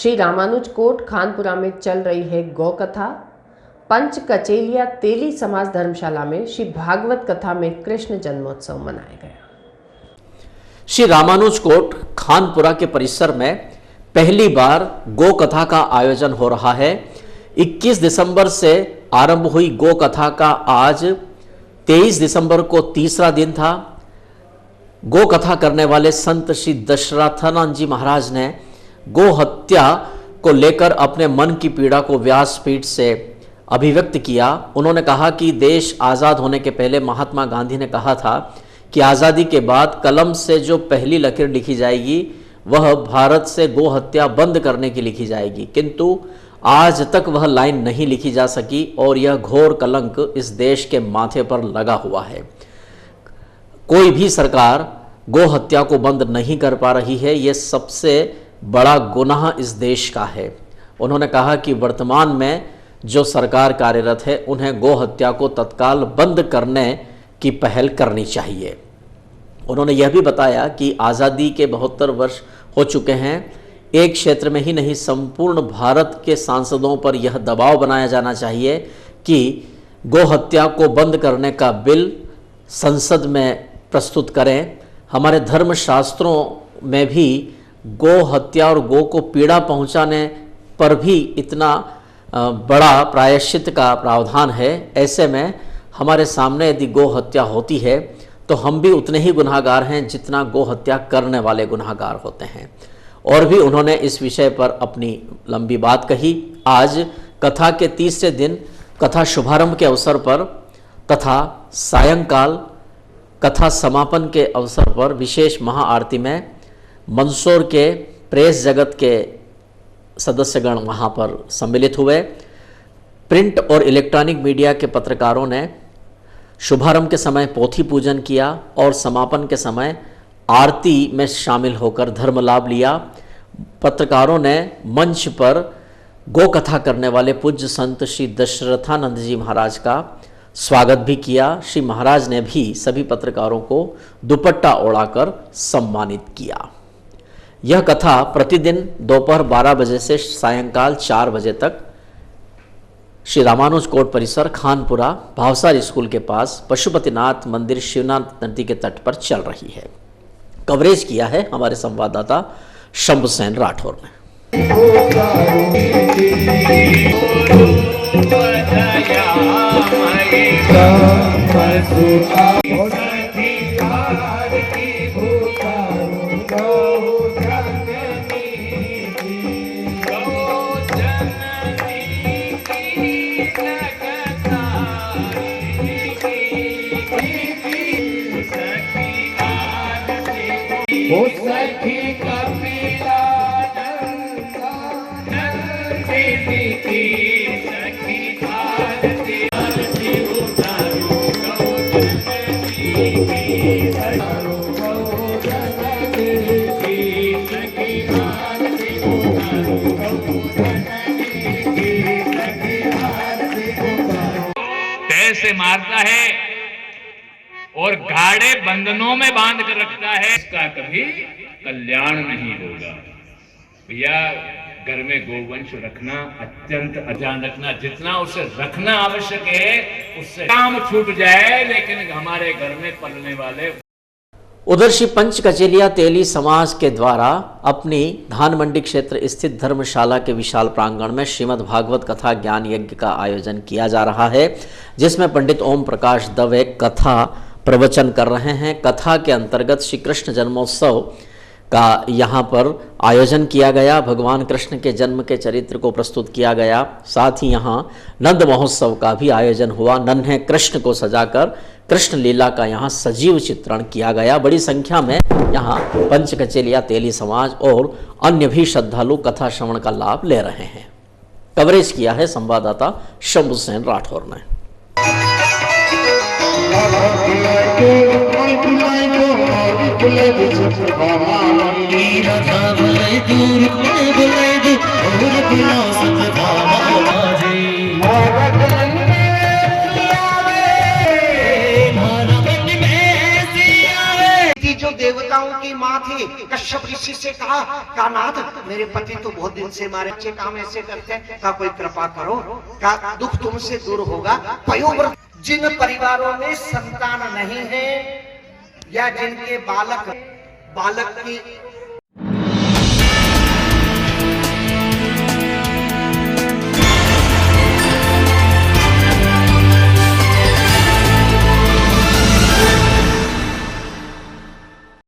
Shri Ramanuj coat Khanpura में चल रही है गौ कथा। पंच कचेलिया तेली समाज धर्मशाला में श्री भागवत कथा में कृष्ण जन्मोत्सव मनाया गया। श्री रामानुज कोट खानपुरा के परिसर में पहली बार गौ कथा का आयोजन हो रहा है। 21 दिसंबर से आरंभ हुई गौ कथा का आज 23 दिसंबर को तीसरा दिन था। गौ कथा करने वाले संत श्री दशरथानंद जी महाराज ने गौ हत्या को लेकर अपने मन की पीड़ा को व्यासपीठ से अभिव्यक्त किया। उन्होंने कहा कि देश आज़ाद होने के पहले महात्मा गांधी ने कहा था कि आज़ादी के बाद कलम से जो पहली लकीर लिखी जाएगी वह भारत से गौ हत्या बंद करने की लिखी जाएगी, किंतु आज तक वह लाइन नहीं लिखी जा सकी और यह घोर कलंक इस देश के माथे पर लगा हुआ है। कोई भी सरकार गौ हत्या को बंद नहीं कर पा रही है। यह सबसे बड़ा गुनाह इस देश का है। उन्होंने कहा कि वर्तमान में जो सरकार कार्यरत है उन्हें गौ हत्या को तत्काल बंद करने की पहल करनी चाहिए। उन्होंने यह भी बताया कि आज़ादी के 72 वर्ष हो चुके हैं। एक क्षेत्र में ही नहीं, संपूर्ण भारत के सांसदों पर यह दबाव बनाया जाना चाहिए कि गौ हत्या को बंद करने का बिल संसद में प्रस्तुत करें। हमारे धर्म शास्त्रों में भी गौ हत्या और गौ को पीड़ा पहुंचाने पर भी इतना बड़ा प्रायश्चित का प्रावधान है। ऐसे में हमारे सामने यदि गौ हत्या होती है तो हम भी उतने ही गुनहगार हैं जितना गौ हत्या करने वाले गुनहगार होते हैं। और भी उन्होंने इस विषय पर अपनी लंबी बात कही। आज कथा के तीसरे दिन कथा शुभारंभ के अवसर पर तथा सायंकाल कथा समापन के अवसर पर विशेष महाआरती में मंदसौर के प्रेस जगत के सदस्यगण वहाँ पर सम्मिलित हुए। प्रिंट और इलेक्ट्रॉनिक मीडिया के पत्रकारों ने शुभारंभ के समय पोथी पूजन किया और समापन के समय आरती में शामिल होकर धर्म लाभ लिया। पत्रकारों ने मंच पर गौ कथा करने वाले पूज्य संत श्री दशरथानंद जी महाराज का स्वागत भी किया। श्री महाराज ने भी सभी पत्रकारों को दुपट्टा ओढ़ाकर सम्मानित किया। यह कथा प्रतिदिन दोपहर 12 बजे से सायंकाल 4 बजे तक श्री रामानुज कोट परिसर खानपुरा भावसार स्कूल के पास पशुपतिनाथ मंदिर शिवनाथ नदी के तट पर चल रही है। कवरेज किया है हमारे संवाददाता शंभु सेन राठौर ने। से मारता है और गाढ़े बंधनों में बांध कर रखता है, इसका कभी कल्याण नहीं होगा। भैया घर में गोवंश रखना अत्यंत ध्यान रखना, जितना उसे रखना आवश्यक है उससे काम छूट जाए, लेकिन हमारे घर में पलने वाले। उधर श्री पंच कचेलिया तेली समाज के द्वारा अपनी धान मंडी क्षेत्र स्थित धर्मशाला के विशाल प्रांगण में श्रीमद् भागवत कथा ज्ञान यज्ञ का आयोजन किया जा रहा है, जिसमें पंडित ओम प्रकाश दवे कथा प्रवचन कर रहे हैं। कथा के अंतर्गत श्री कृष्ण जन्मोत्सव का यहाँ पर आयोजन किया गया। भगवान कृष्ण के जन्म के चरित्र को प्रस्तुत किया गया। साथ ही यहाँ नंद महोत्सव का भी आयोजन हुआ। नन्हे कृष्ण को सजाकर कृष्ण लीला का यहाँ सजीव चित्रण किया गया। बड़ी संख्या में यहाँ पंच कचेलिया तेली समाज और अन्य भी श्रद्धालु कथा श्रवण का लाभ ले रहे हैं। कवरेज किया है संवाददाता शंभु सेन राठौर ने। जो देवताओं की माँ थी। कश्यप ऋषि से कहा नाथ मेरे पति तो बहुत दिन से मारे अच्छे काम ऐसे करते हैं, कहा कोई कृपा करो, कहा दुख तुमसे दूर होगा। पयोव्रत जिन परिवारों में संतान नहीं है या जिनके बालक की